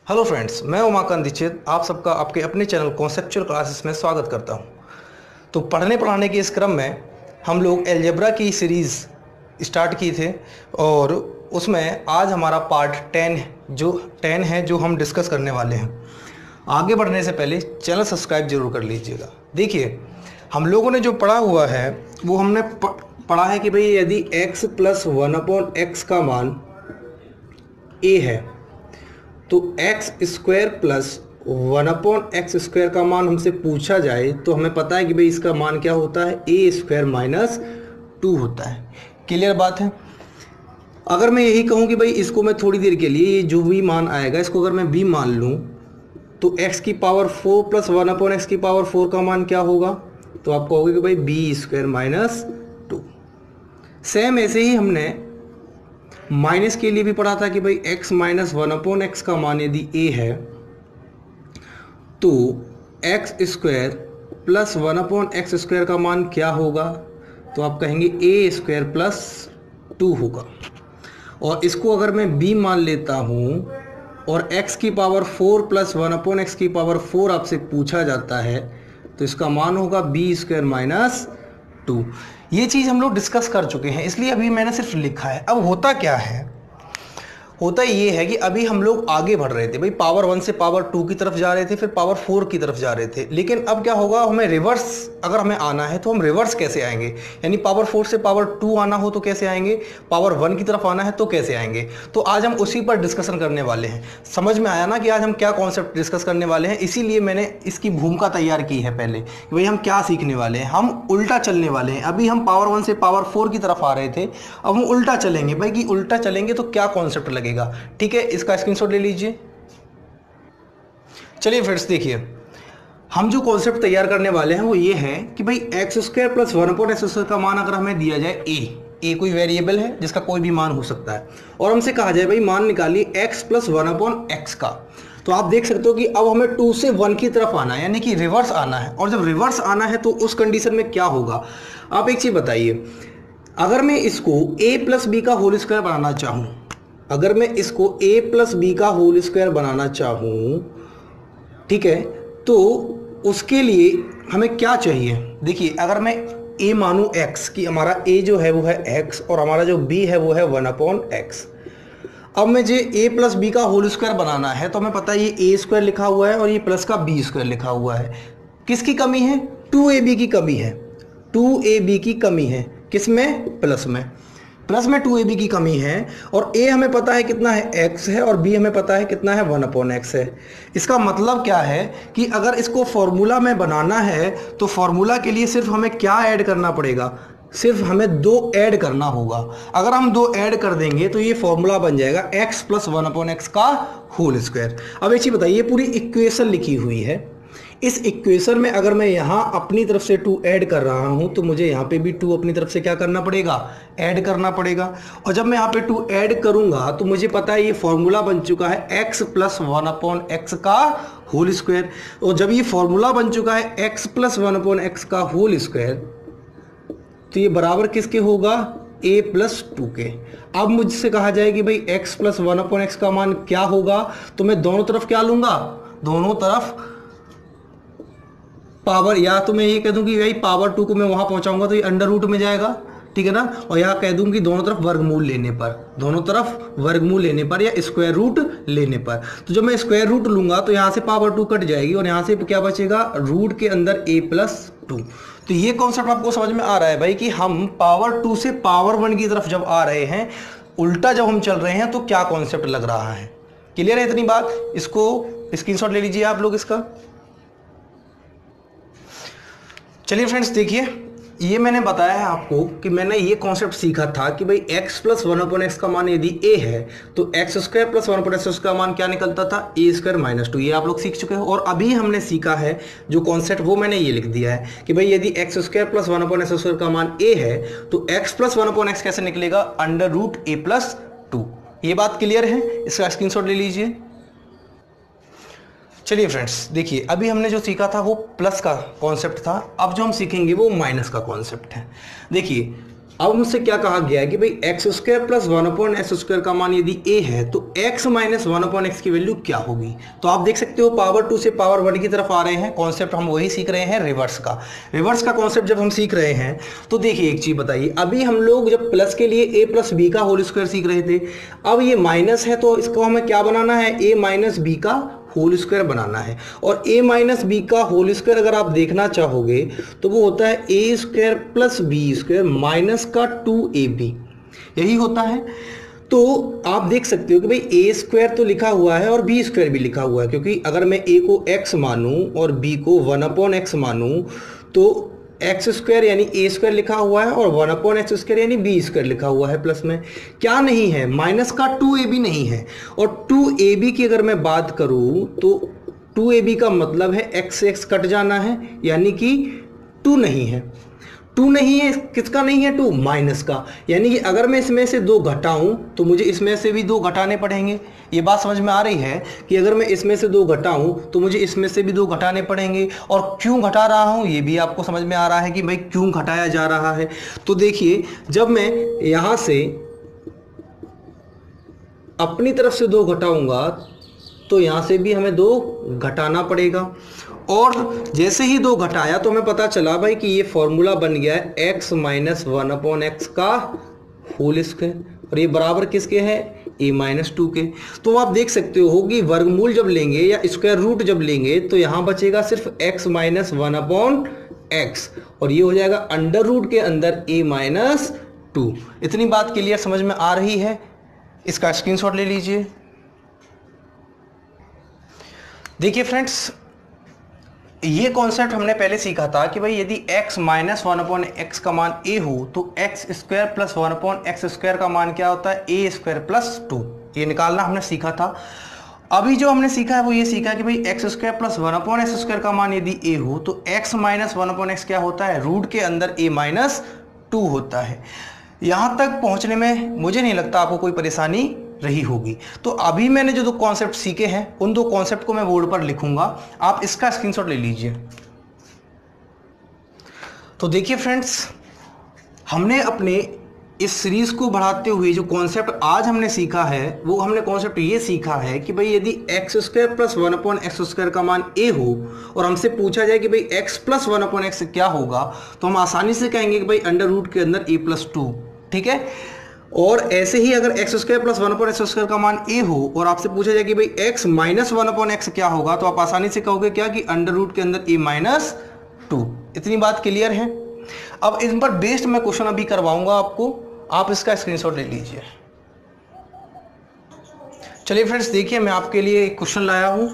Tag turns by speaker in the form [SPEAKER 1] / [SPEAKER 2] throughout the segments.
[SPEAKER 1] Hello friends, मैं उमाकांत दीक्षित आप सबका आपके अपने चैनल कॉन्सेप्चुअल क्लासेस में स्वागत करता हूं। तो पढ़ने पढ़ाने के इस क्रम में हम लोग अलजेब्रा की सीरीज़ स्टार्ट की थे और उसमें आज हमारा पार्ट 10 है जो हम डिस्कस करने वाले हैं। आगे बढ़ने से पहले चैनल सब्सक्राइब जरूर कर लीजिएगा। देखिए, हम लोगों ने जो पढ़ा हुआ है वो हमने पढ़ा है कि भाई यदि x प्लस 1/x का मान a है तो x स्क्वायर प्लस 1/x² का मान हमसे पूछा जाए तो हमें पता है कि भाई इसका मान क्या होता है, a स्क्वायर माइनस 2 होता है। क्लियर बात है। अगर मैं यही कहूँ कि भाई इसको मैं थोड़ी देर के लिए ये जो भी मान आएगा इसको अगर मैं b मान लूँ तो x की पावर 4 प्लस 1/x की पावर 4 का मान क्या होगा, तो आप कहोगे कि भाई b स्क्वायर माइनस 2। सेम ऐसे ही हमने माइनस के लिए भी पढ़ा था कि भाई x माइनस 1/x का मान यदि a है तो x स्क्वायर प्लस 1/x² का मान क्या होगा, तो आप कहेंगे a स्क्वायर प्लस 2 होगा। और इसको अगर मैं b मान लेता हूँ और x की पावर 4 प्लस 1/x की पावर 4 आपसे पूछा जाता है तो इसका मान होगा b स्क्वायर माइनस 2। ये चीज़ हम लोग डिस्कस कर चुके हैं, इसलिए अभी मैंने सिर्फ लिखा है। अब होता क्या है, होता ये है कि अभी हम लोग आगे बढ़ रहे थे भाई, पावर 1 से पावर 2 की तरफ जा रहे थे, फिर पावर 4 की तरफ जा रहे थे। लेकिन अब क्या होगा, हमें रिवर्स अगर हमें आना है तो हम रिवर्स कैसे आएंगे, यानी पावर 4 से पावर 2 आना हो तो कैसे आएंगे, पावर 1 की तरफ आना है तो कैसे आएंगे। तो आज हम उसी पर डिस्कशन करने वाले हैं। समझ में आया ना कि आज हम क्या कॉन्सेप्ट डिस्कस करने वाले हैं। इसीलिए मैंने इसकी भूमिका तैयार की है पहले कि भाई हम क्या सीखने वाले हैं। हम उल्टा चलने वाले हैं। अभी हम पावर 1 से पावर 4 की तरफ आ रहे थे, अब हम उल्टा चलेंगे भाई कि उल्टा चलेंगे तो क्या कॉन्सेप्ट लगेगा। ठीक है, इसका स्क्रीनशॉट ले लीजिए। चलिए फ्रेंड्स, देखिए हम जो कॉन्सेप्ट तैयार करने वाले हैं वो ये है कि भाई एक्स स्क्वायर प्लस 1/x² का मान अगर हमें दिया जाए a कोई वेरिएबल है जिसका कोई भी मान हो सकता है, और हमसे कहा जाए भाई मान निकालिए x प्लस 1/x का, तो आप देख सकते हो कि अब हमें 2 से 1 की तरफ आना है, यानी कि रिवर्स आना है। और जब रिवर्स आना है तो उस कंडीशन में क्या होगा, आप एक चीज बताइए। अगर मैं इसको a प्लस बी का होल स्क्वायर बनाना चाहूँ, अगर मैं इसको a प्लस बी का होल स्क्वायर बनाना चाहूँ, ठीक है, तो उसके लिए हमें क्या चाहिए। देखिए, अगर मैं a मानूँ x कि हमारा a जो है वो है x और हमारा जो b है वो है 1/x। अब मुझे a प्लस बी का होल स्क्वायर बनाना है तो हमें पता है ये a स्क्वायर लिखा हुआ है और ये प्लस का b स्क्वायर लिखा हुआ है। किसकी कमी है, 2ab की कमी है। 2ab की कमी है किसमें, प्लस में। प्लस में 2ab की कमी है और a हमें पता है कितना है, x है, और b हमें पता है कितना है, 1/x है। इसका मतलब क्या है कि अगर इसको फॉर्मूला में बनाना है तो फॉर्मूला के लिए सिर्फ हमें क्या ऐड करना पड़ेगा, सिर्फ हमें 2 ऐड करना होगा। अगर हम 2 ऐड कर देंगे तो ये फॉर्मूला बन जाएगा x प्लस 1/x का होल स्क्वायर। अब एक चीज बताइए, पूरी इक्वेशन लिखी हुई है, इस इक्वेशन में अगर मैं यहाँ अपनी तरफ से 2 ऐड कर रहा हूँ तो मुझे यहाँ पे भी 2 अपनी तरफ से क्या करना पड़ेगा, ऐड करना पड़ेगा। और जब मैं यहाँ पे 2 ऐड करूँगा तो मुझे पता है ये फॉर्मूला बन चुका है x प्लस 1/x का होल स्क्वायर। और जब ये फॉर्मूला बन चुका है x प्लस 1/x का होल स्क्वायर तो ये बराबर किसके होगा, a प्लस 2 के। अब मुझसे कहा जाए कि भाई x प्लस 1/x का मान क्या होगा, तो मैं दोनों तरफ क्या लूँगा, दोनों तरफ पावर, या तो मैं ये कह दूं कि भाई पावर 2 को मैं वहां पहुंचाऊंगा तो ये अंडर रूट में जाएगा, ठीक है ना। और यहाँ कह दूं कि दोनों तरफ वर्गमूल लेने पर, दोनों तरफ वर्गमूल लेने पर या स्क्वायर रूट लेने पर, तो जब मैं स्क्वायर रूट लूंगा तो यहाँ से पावर 2 कट जाएगी और यहाँ से क्या बचेगा, रूट के अंदर a प्लस 2। तो ये कॉन्सेप्ट आपको समझ में आ रहा है भाई कि हम पावर 2 से पावर 1 की तरफ जब आ रहे हैं, उल्टा जब हम चल रहे हैं तो क्या कॉन्सेप्ट लग रहा है। क्लियर है इतनी बात, इसको स्क्रीनशॉट ले लीजिए आप लोग इसका। चलिए फ्रेंड्स, देखिए ये मैंने बताया है आपको कि मैंने ये कॉन्सेप्ट सीखा था कि भाई x प्लस 1/x का मान यदि a है तो x स्क्वायर प्लस 1/x का मान क्या निकलता था, a स्क्वायर माइनस 2। ये आप लोग सीख चुके हो। और अभी हमने सीखा है जो कॉन्सेप्ट वो मैंने ये लिख दिया है कि भाई यदि x स्क्वायर प्लस 1/x² का मान a है तो x प्लस 1/x कैसे निकलेगा, अंडर रूट a प्लस 2। ये बात क्लियर है, इसका स्क्रीनशॉट ले लीजिए। चलिए फ्रेंड्स, देखिए अभी हमने जो सीखा था वो प्लस का कॉन्सेप्ट था, अब जो हम सीखेंगे वो माइनस का कॉन्सेप्ट है। देखिए अब मुझसे क्या कहा गया है कि भाई x square plus 1/x square का मान यदि a है तो x माइनस 1/x की वैल्यू क्या होगी। तो आप देख सकते हो पावर 2 से पावर 1 की तरफ आ रहे हैं। कॉन्सेप्ट हम वही सीख रहे हैं, रिवर्स का कॉन्सेप्ट जब हम सीख रहे हैं तो देखिए एक चीज बताइए, अभी हम लोग जब प्लस के लिए a प्लस बी का होल स्क्वायर सीख रहे थे, अब ये माइनस है तो इसको हमें क्या बनाना है, a माइनस बी का होल स्क्वायर बनाना है। और a माइनस बी का होल स्क्वायर अगर आप देखना चाहोगे तो वो होता है a square plus B square minus का 2ab, यही होता है। तो आप देख सकते हो कि भाई a स्क्वायर तो लिखा हुआ है और b स्क्वायर भी लिखा हुआ है, क्योंकि अगर मैं a को x मानूं और b को 1/x मानूं तो एक्स स्क्वायर यानी ए स्क्वायर लिखा हुआ है और 1/x स्क्वायर यानी बी स्क्वायर लिखा हुआ है प्लस में। क्या नहीं है, माइनस का 2ab नहीं है। और 2ab की अगर मैं बात करूं तो 2ab का मतलब है x से x कट जाना है, यानी कि 2 नहीं है। 2 नहीं है, किसका नहीं है, 2 माइनस का, यानी कि अगर मैं इसमें से 2 घटाऊं तो मुझे इसमें से भी 2 घटाने पड़ेंगे। ये बात समझ में आ रही है कि अगर मैं इसमें से 2 घटाऊं तो मुझे इसमें से भी 2 घटाने पड़ेंगे। और क्यों घटा रहा हूं ये भी आपको समझ में आ रहा है कि भाई क्यों घटाया जा रहा है। तो देखिए, जब मैं यहां से अपनी तरफ से 2 घटाऊंगा तो यहां से भी हमें 2 घटाना पड़ेगा। और जैसे ही 2 घटाया तो हमें पता चला भाई कि ये फॉर्मूला बन गया है x माइनस 1/x का होल स्क्वायर, और ये बराबर किसके है, a माइनस 2 के। तो आप देख सकते हो कि वर्गमूल जब लेंगे या स्क्वायर रूट जब लेंगे तो यहाँ बचेगा सिर्फ x माइनस 1/x, और ये हो जाएगा अंडर रूट के अंदर a माइनस 2। इतनी बात क्लियर समझ में आ रही है, इसका स्क्रीनशॉट ले लीजिए। देखिए फ्रेंड्स, ये कॉन्सेप्ट हमने पहले सीखा था कि भाई यदि x माइनस 1/x का मान a हो तो x square plus 1/x square का मान क्या होता है, a स्क्वायर प्लस 2। ये निकालना हमने सीखा था। अभी जो हमने सीखा है वो ये सीखा कि भाई x square plus 1/x square का मान यदि a हो तो x माइनस 1/x क्या होता है, रूट के अंदर a माइनस 2 होता है। यहाँ तक पहुँचने में मुझे नहीं लगता आपको कोई परेशानी रही होगी। तो अभी मैंने जो 2 कॉन्सेप्ट सीखे हैं उन 2 कॉन्सेप्ट को मैं बोर्ड पर लिखूंगा, आप इसका स्क्रीनशॉट ले लीजिए। तो देखिए फ्रेंड्स, हमने अपने इस सीरीज को बढ़ाते हुए जो कॉन्सेप्ट आज हमने सीखा है वो हमने कॉन्सेप्ट ये सीखा है कि भाई यदि x square plus 1/x square का मान a हो और हमसे पूछा जाए कि भाई x प्लस 1/x क्या होगा, तो हम आसानी से कहेंगे कि भाई अंडर रूट के अंदर a प्लस 2, ठीक है। और ऐसे ही अगर x square plus 1/x square का मान a हो और आपसे पूछा जाए कि भाई x माइनस 1/x क्या होगा, तो आप आसानी से कहोगे क्या कि अंडर रूट के अंदर a माइनस 2। इतनी बात क्लियर है। अब इन पर बेस्ड मैं क्वेश्चन अभी करवाऊंगा आपको, आप इसका स्क्रीनशॉट ले लीजिए। चलिए फ्रेंड्स, देखिए मैं आपके लिए एक क्वेश्चन लाया हूं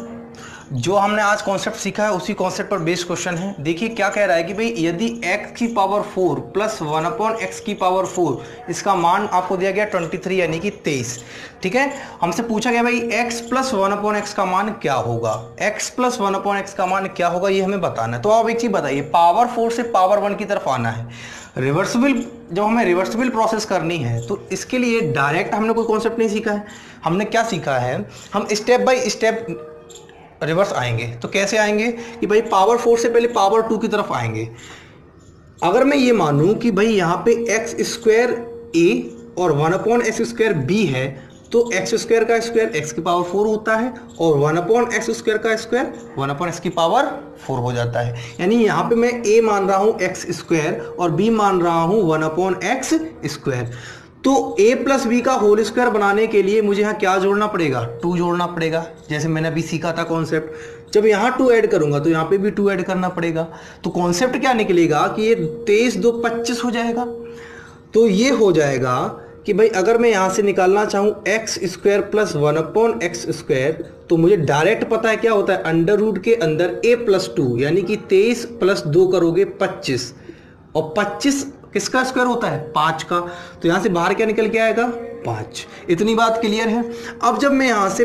[SPEAKER 1] जो हमने आज कॉन्सेप्ट सीखा है उसी कॉन्सेप्ट पर बेस्ड क्वेश्चन है। देखिए क्या कह रहा है कि भाई यदि x की पावर 4 प्लस 1/x की पावर 4, इसका मान आपको दिया गया 23 यानी कि 23, ठीक है। हमसे पूछा गया भाई x प्लस 1/x का मान क्या होगा, x प्लस 1/x का मान क्या होगा ये हमें बताना है। तो आप एक चीज बताइए, पावर 4 से पावर 1 की तरफ आना है, रिवर्सिबल, जब हमें रिवर्सिबल प्रोसेस करनी है तो इसके लिए डायरेक्ट हमने कोई कॉन्सेप्ट नहीं सीखा है। हमने क्या सीखा है, हम स्टेप बाय स्टेप रिवर्स आएंगे। तो कैसे आएंगे कि भाई पावर 4 से पहले पावर 2 की तरफ आएंगे। अगर मैं ये मानूं कि भाई यहाँ पे x स्क्वायर a और 1/x स्क्वायर b है तो x स्क्वायर का स्क्वायर x की पावर 4 होता है और 1/x स्क्वायर का स्क्वायर 1/x की पावर 4 हो जाता है। यानी यहाँ पे मैं a मान रहा हूँ x स्क्वायर और b मान रहा हूँ 1/x स्क्वायर। तो a प्लस बी का होल स्क्वायर बनाने के लिए मुझे यहाँ क्या जोड़ना पड़ेगा, 2 जोड़ना पड़ेगा, जैसे मैंने अभी सीखा था कॉन्सेप्ट। जब यहाँ 2 ऐड करूंगा तो यहाँ पे भी 2 ऐड करना पड़ेगा। तो कॉन्सेप्ट क्या निकलेगा कि ये 23 2 25 हो जाएगा। तो ये हो जाएगा कि भाई अगर मैं यहाँ से निकालना चाहूँ x square plus 1/x square तो मुझे डायरेक्ट पता है क्या होता है, अंडर रूट के अंदर a प्लस 2 यानी कि 23 प्लस 2 करोगे 25, और 25 किसका स्क्वायर होता है, 5 का। तो यहाँ से बाहर क्या निकल के आएगा, 5। इतनी बात क्लियर है। अब जब मैं यहाँ से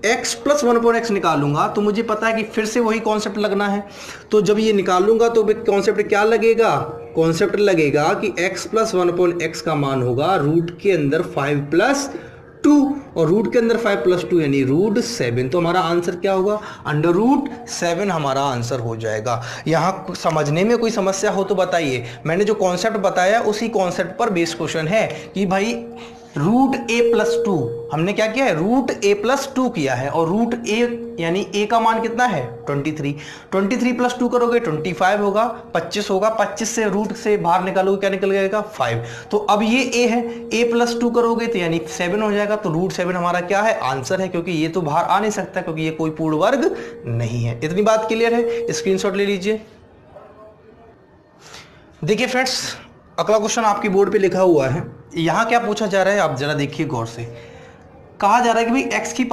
[SPEAKER 1] x प्लस 1/x निकालूंगा तो मुझे पता है कि फिर से वही कॉन्सेप्ट लगना है। तो जब ये निकालूंगा तो कॉन्सेप्ट क्या लगेगा, कॉन्सेप्ट लगेगा कि x प्लस 1/x का मान होगा रूट के अंदर 5 प्लस 2 और रूट के अंदर 5 + 2 यानी √7। तो हमारा आंसर क्या होगा? √7 हमारा आंसर हो जाएगा। यहाँ समझने में कोई समस्या हो तो बताइए। मैंने जो कॉन्सेप्ट बताया उसी कॉन्सेप्ट पर बेस्ड क्वेश्चन है कि भाई √a+2 हमने क्या किया है? √a+2 किया है और √a यानी a का मान कितना है? 23। 23 + 2 करोगे 25 होगा, 25 होगा, 25 से रूट से बाहर निकालोगे क्या निकल जाएगा? 5। तो अब ये a है, a+2 करोगे तो यानी 7 हो जाएगा। तो √7 हमारा क्या है? आंसर है, क्योंकि ये तो बाहर आ नहीं सकता क्योंकि ये कोई पूर्ण वर्ग नहीं है। इतनी बात क्लियर है? स्क्रीनशॉट ले लीजिए। देखिए फ्रेंड्स, अगला क्वेश्चन आपकी बोर्ड पे लिखा हुआ है। यहाँ क्या पूछा जा रहा है आप जरा देखिए गौर से। कहा जा रहा है कि भाई x⁴ +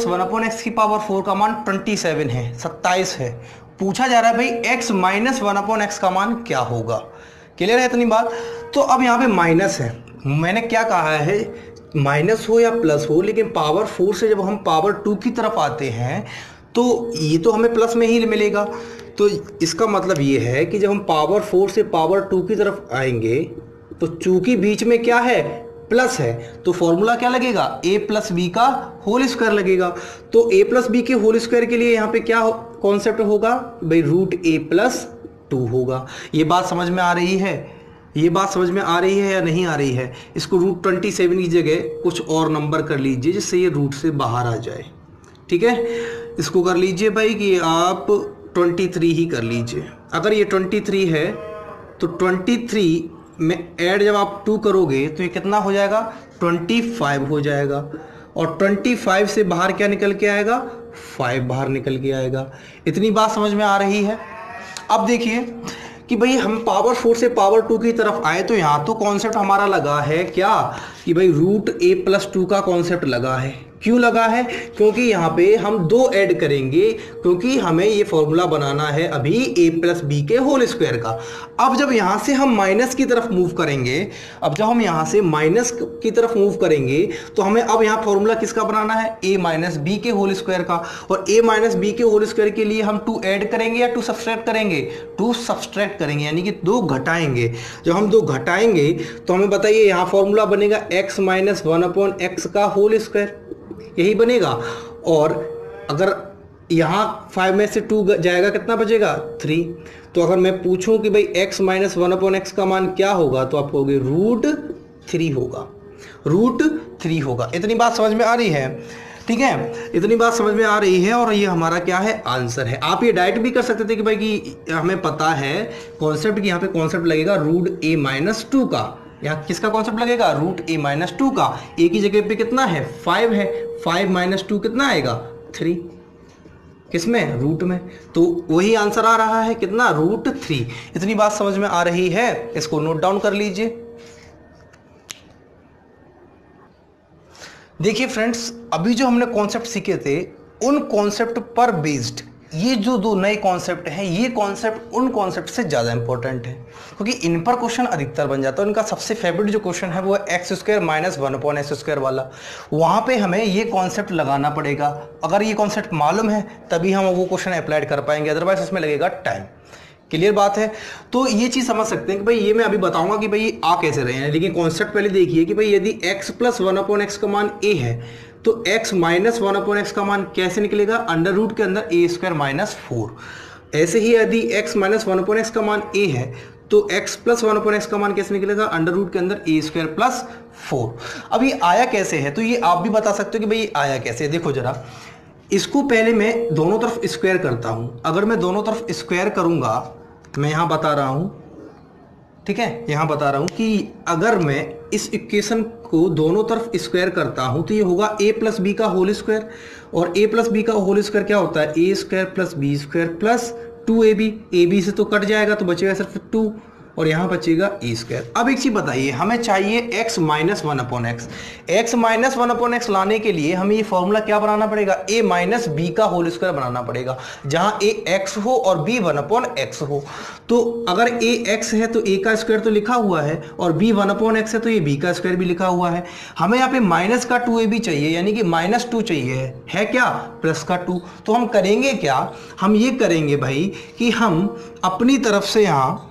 [SPEAKER 1] 1/x⁴ का मान 27 है, 27 है। पूछा जा रहा है भाई x - 1/x का मान क्या होगा। क्लियर है इतनी बात? तो अब यहाँ पे माइनस है। मैंने क्या कहा है, माइनस हो या प्लस हो, लेकिन पावर 4 से जब हम पावर 2 की तरफ आते हैं तो ये तो हमें प्लस में ही मिलेगा। तो इसका मतलब ये है कि जब हम पावर 4 से पावर 2 की तरफ आएंगे तो चूंकि बीच में क्या है? प्लस है, तो फॉर्मूला क्या लगेगा? a + b का होल स्क्वायर लगेगा। तो a + b के होल स्क्वायर के लिए यहाँ पे क्या कॉन्सेप्ट होगा भाई? √a+2 होगा। ये बात समझ में आ रही है? ये बात समझ में आ रही है या नहीं आ रही है? इसको √27 की जगह कुछ और नंबर कर लीजिए जिससे ये रूट से बाहर आ जाए। ठीक है, इसको कर लीजिए भाई कि आप 23 ही कर लीजिए। अगर ये 23 है तो 23 में ऐड जब आप 2 करोगे तो ये कितना हो जाएगा? 25 हो जाएगा। और 25 से बाहर क्या निकल के आएगा? 5 बाहर निकल के आएगा। इतनी बात समझ में आ रही है? अब देखिए कि भाई हम पावर 4 से पावर 2 की तरफ आए तो यहाँ तो कॉन्सेप्ट हमारा लगा है क्या कि भाई √a+2 का कॉन्सेप्ट लगा है। क्यों लगा है? क्योंकि यहाँ पे हम 2 ऐड करेंगे, क्योंकि हमें ये फॉर्मूला बनाना है अभी a + b के होल स्क्वायर का। अब जब यहाँ से हम माइनस की तरफ मूव करेंगे, तो हमें अब यहाँ फॉर्मूला किसका बनाना है? a - b के होल स्क्वायर का। और a - b के होल स्क्वायर के लिए हम 2 ऐड करेंगे या 2 सब्सट्रैक्ट करेंगे? 2 सब्सट्रैक्ट करेंगे, यानी कि 2 घटाएंगे। जब हम 2 घटाएंगे तो हमें बताइए यहाँ फॉर्मूला बनेगा x - 1/x का होल स्क्वायर, यही बनेगा। और अगर यहाँ 5 में से 2 जाएगा कितना बचेगा? 3। तो अगर मैं पूछूं कि भाई x - 1/x का मान क्या होगा तो आप कहोगे √3 होगा, √3 होगा। इतनी बात समझ में आ रही है? ठीक है, इतनी बात समझ में आ रही है। और ये हमारा क्या है? आंसर है। आप ये डायरेक्ट भी कर सकते थे कि भाई कि हमें पता है कॉन्सेप्ट की, यहाँ पे कॉन्सेप्ट लगेगा √a-2 का। यहाँ किसका कॉन्सेप्ट लगेगा? √a-2 का। a की जगह पे कितना है? 5 है। 5 - 2 कितना आएगा? 3। किसमें? रूट में। तो वही आंसर आ रहा है कितना? √3। इतनी बात समझ में आ रही है? इसको नोट डाउन कर लीजिए। देखिए फ्रेंड्स, अभी जो हमने कॉन्सेप्ट सीखे थे उन कॉन्सेप्ट पर बेस्ड ये जो 2 नए कॉन्सेप्ट हैं, ये कॉन्सेप्ट उन कॉन्सेप्ट से ज़्यादा इंपॉर्टेंट है क्योंकि इन पर क्वेश्चन अधिकतर बन जाता है। उनका सबसे फेवरेट जो क्वेश्चन है वो है x² - 1/x² वाला। वहाँ पे हमें ये कॉन्सेप्ट लगाना पड़ेगा। अगर ये कॉन्सेप्ट मालूम है तभी हम वो क्वेश्चन अप्लाई कर पाएंगे, अदरवाइज उसमें लगेगा टाइम। क्लियर बात है? तो ये चीज़ समझ सकते हैं कि भाई ये मैं अभी बताऊंगा कि भाई आ कैसे रहे हैं, लेकिन कॉन्सेप्ट पहले देखिए कि भाई यदि x + 1/x का मान a है तो x - 1/x का मान कैसे निकलेगा? अंडर रूट के अंदर a² - 4। ऐसे ही यदि x - 1/x का मान a है तो x + 1/x का मान कैसे निकलेगा? अंडर रूट के अंदर a² + 4। अब ये आया कैसे है तो ये आप भी बता सकते हो कि भाई आया कैसे है। देखो जरा, इसको पहले मैं दोनों तरफ स्क्वायर करता हूँ। अगर मैं दोनों तरफ स्क्वायर करूँगा, मैं यहाँ बता रहा हूँ, ठीक है, यहाँ बता रहा हूँ कि अगर मैं इस इक्वेशन को दोनों तरफ स्क्वायर करता हूँ तो ये होगा a + b का होल स्क्वायर। और a + b का होल स्क्वायर क्या होता है? a² + b² + 2ab। ab से तो कट जाएगा तो बचेगा सिर्फ 2 और यहाँ बचेगा a²। अब एक चीज़ बताइए, हमें चाहिए x - 1/x। x - 1/x लाने के लिए हमें ये फॉर्मूला क्या बनाना पड़ेगा? a - b का होल स्क्वायर बनाना पड़ेगा, जहाँ a x हो और b 1/x हो। तो अगर a x है तो a का स्क्वायर तो लिखा हुआ है और b 1/x है तो ये b का स्क्वायर भी लिखा हुआ है। हमें यहाँ पे माइनस का 2ab चाहिए, यानी कि -2 चाहिए है क्या? प्लस का 2। तो हम करेंगे क्या? हम ये करेंगे भाई कि हम अपनी तरफ से यहाँ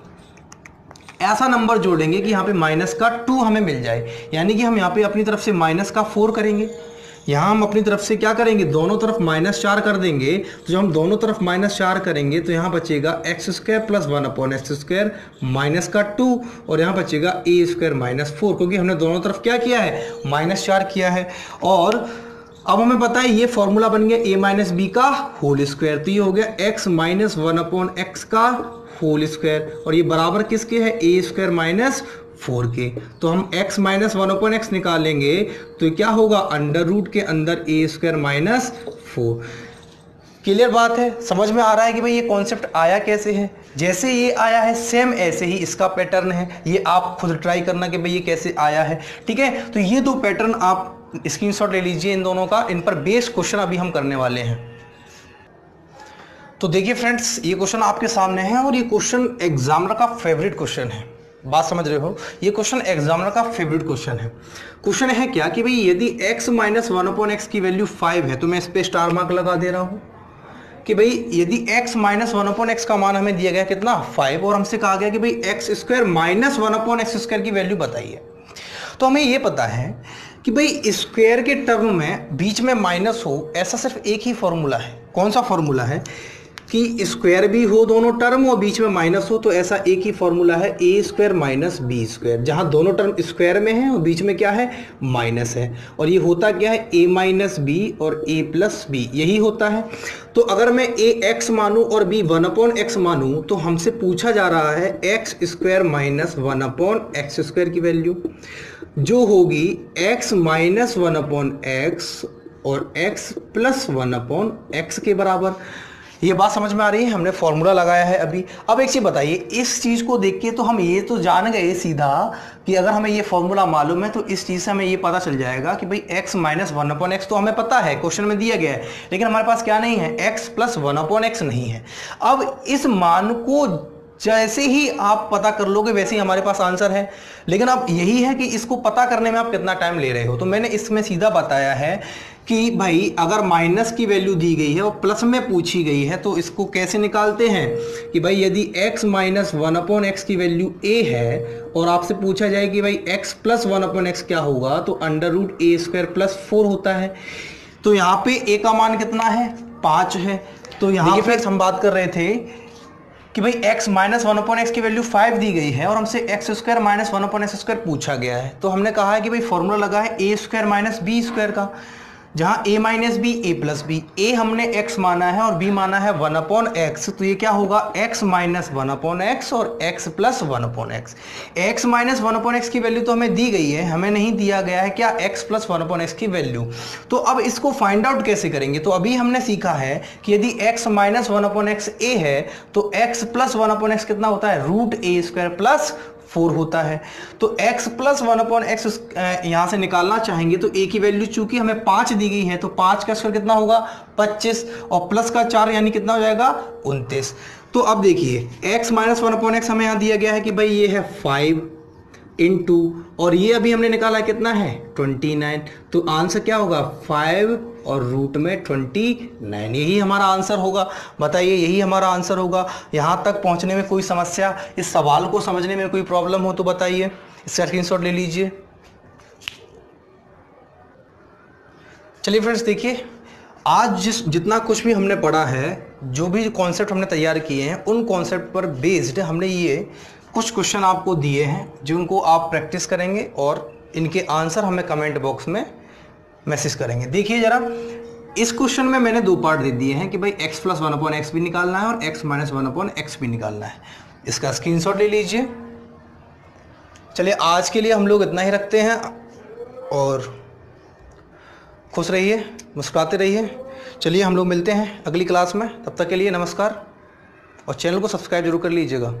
[SPEAKER 1] ऐसा नंबर जोड़ेंगे कि यहाँ पे माइनस का 2 हमें मिल जाए। यानी कि हम यहाँ पे अपनी तरफ से माइनस का 4 करेंगे, यहाँ हम अपनी तरफ से क्या करेंगे, दोनों तरफ -4 कर देंगे। तो जब हम दोनों तरफ -4 करेंगे तो यहाँ बचेगा x² + 1/x² माइनस का 2, और यहाँ बचेगा a² -4, क्योंकि हमने दोनों तरफ क्या किया है, -4 किया है। और अब हमें पता है ये फॉर्मूला बन गया a - b का होल स्क्वायर, तो ये हो गया x - 1/x का होल स्क्वायर, और ये बराबर किसके है, a² - 4 के। तो हम x - 1/x निकालेंगे तो ये क्या होगा, √ के अंदर a² - 4। क्लियर बात है, समझ में आ रहा है कि भाई ये कॉन्सेप्ट आया कैसे है। जैसे ये आया है सेम ऐसे ही इसका पैटर्न है, ये आप खुद ट्राई करना कि भाई ये कैसे आया है। ठीक है, तो ये 2 पैटर्न आप स्क्रीनशॉट ले लीजिए इन दोनों का, इन पर बेस्ड क्वेश्चन अभी हम करने वाले हैं। तो देखिए फ्रेंड्स, ये क्वेश्चन आपके सामने है और ये क्वेश्चन एग्जामिनर का फेवरेट क्वेश्चन है। बात समझ रहे हो, ये क्वेश्चन एग्जामिनर का फेवरेट क्वेश्चन है। क्वेश्चन है क्या कि भाई यदि x - 1/x की वैल्यू 5 है, तो मैं इस पे स्टार मार्क लगा दे रहा हूँ कि भाई यदि x - 1/x का मान हमें दिया गया कितना, 5, और हमसे कहा गया कि भाई x² - 1/x² की वैल्यू बताइए। तो हमें ये पता है कि भाई स्क्वायर के टर्म में बीच में माइनस हो, ऐसा सिर्फ एक ही फॉर्मूला है। कौन सा फॉर्मूला है कि स्क्वायर भी हो दोनों टर्म और बीच में माइनस हो, तो ऐसा एक ही फॉर्मूला है a² - b², जहां दोनों टर्म स्क्वायर में है और बीच में क्या है, माइनस है। और ये होता क्या है, a - b और a + b, यही होता है। तो अगर मैं a x मानूं और b 1/x मानूं, तो हमसे पूछा जा रहा है x² - 1/x² की वैल्यू, जो होगी x - 1/x और x + 1/x के बराबर। ये बात समझ में आ रही है, हमने फॉर्मूला लगाया है अभी। अब एक चीज़ बताइए, इस चीज़ को देख के तो हम ये तो जान गए सीधा कि अगर हमें ये फॉर्मूला मालूम है तो इस चीज़ से हमें ये पता चल जाएगा कि भाई x - 1/x तो हमें पता है, क्वेश्चन में दिया गया है, लेकिन हमारे पास क्या नहीं है, x + 1/x नहीं है। अब इस मान को जैसे ही आप पता कर लोगे वैसे ही हमारे पास आंसर है। लेकिन अब यही है कि इसको पता करने में आप कितना टाइम ले रहे हो। तो मैंने इसमें सीधा बताया है कि भाई अगर माइनस की वैल्यू दी गई है और प्लस में पूछी गई है, तो इसको कैसे निकालते हैं कि भाई यदि x - 1/x की वैल्यू a है और आपसे पूछा जाए कि भाई x + 1/x क्या होगा, तो √a² + 4 होता है। तो यहाँ पे a का मान कितना है, 5 है। तो यहाँ पे हम बात कर रहे थे कि भाई x - 1/x की वैल्यू 5 दी गई है और हमसे x² - 1/x² पूछा गया है। तो हमने कहा है कि भाई फॉर्मूला लगा है a² - b² का, जहां a - b a + b, a हमने x माना है और b माना है 1/x, तो ये क्या होगा, x - 1/x और x + 1/x। x - 1/x की वैल्यू तो हमें दी गई है, हमें नहीं दिया गया है क्या, x + 1/x की वैल्यू। तो अब इसको फाइंड आउट कैसे करेंगे, तो अभी हमने सीखा है कि यदि x - 1/x a है तो x + 1/x कितना होता है, √a² + 4 होता है। तो x + 1/x यहां से निकालना चाहेंगे तो a की वैल्यू चूंकि हमें 5 दी गई है, तो 5 का स्क्वायर कितना होगा, 25, और प्लस का 4 यानी कितना हो जाएगा, 29। तो अब देखिए x - 1/x हमें यहां दिया गया है कि भाई ये है 5 × और ये अभी हमने निकाला कितना है, 29। तो आंसर क्या होगा, 5 और √29, यही हमारा आंसर होगा। बताइए, यही हमारा आंसर होगा। यहाँ तक पहुँचने में कोई समस्या, इस सवाल को समझने में कोई प्रॉब्लम हो तो बताइए, इसका स्क्रीनशॉट ले लीजिए। चलिए फ्रेंड्स, देखिए आज जितना कुछ भी हमने पढ़ा है, जो भी कॉन्सेप्ट हमने तैयार किए हैं, उन कॉन्सेप्ट पर बेस्ड हमने ये कुछ क्वेश्चन आपको दिए हैं, जिनको आप प्रैक्टिस करेंगे और इनके आंसर हमें कमेंट बॉक्स में मैसेज करेंगे। देखिए जरा, इस क्वेश्चन में मैंने 2 पार्ट दे दिए हैं कि भाई x + 1/x भी निकालना है और x - 1/x भी निकालना है। इसका स्क्रीनशॉट ले लीजिए। चलिए आज के लिए हम लोग इतना ही रखते हैं, और खुश रहिए, मुस्कुराते रहिए। चलिए हम लोग मिलते हैं अगली क्लास में, तब तक के लिए नमस्कार, और चैनल को सब्सक्राइब जरूर कर लीजिएगा।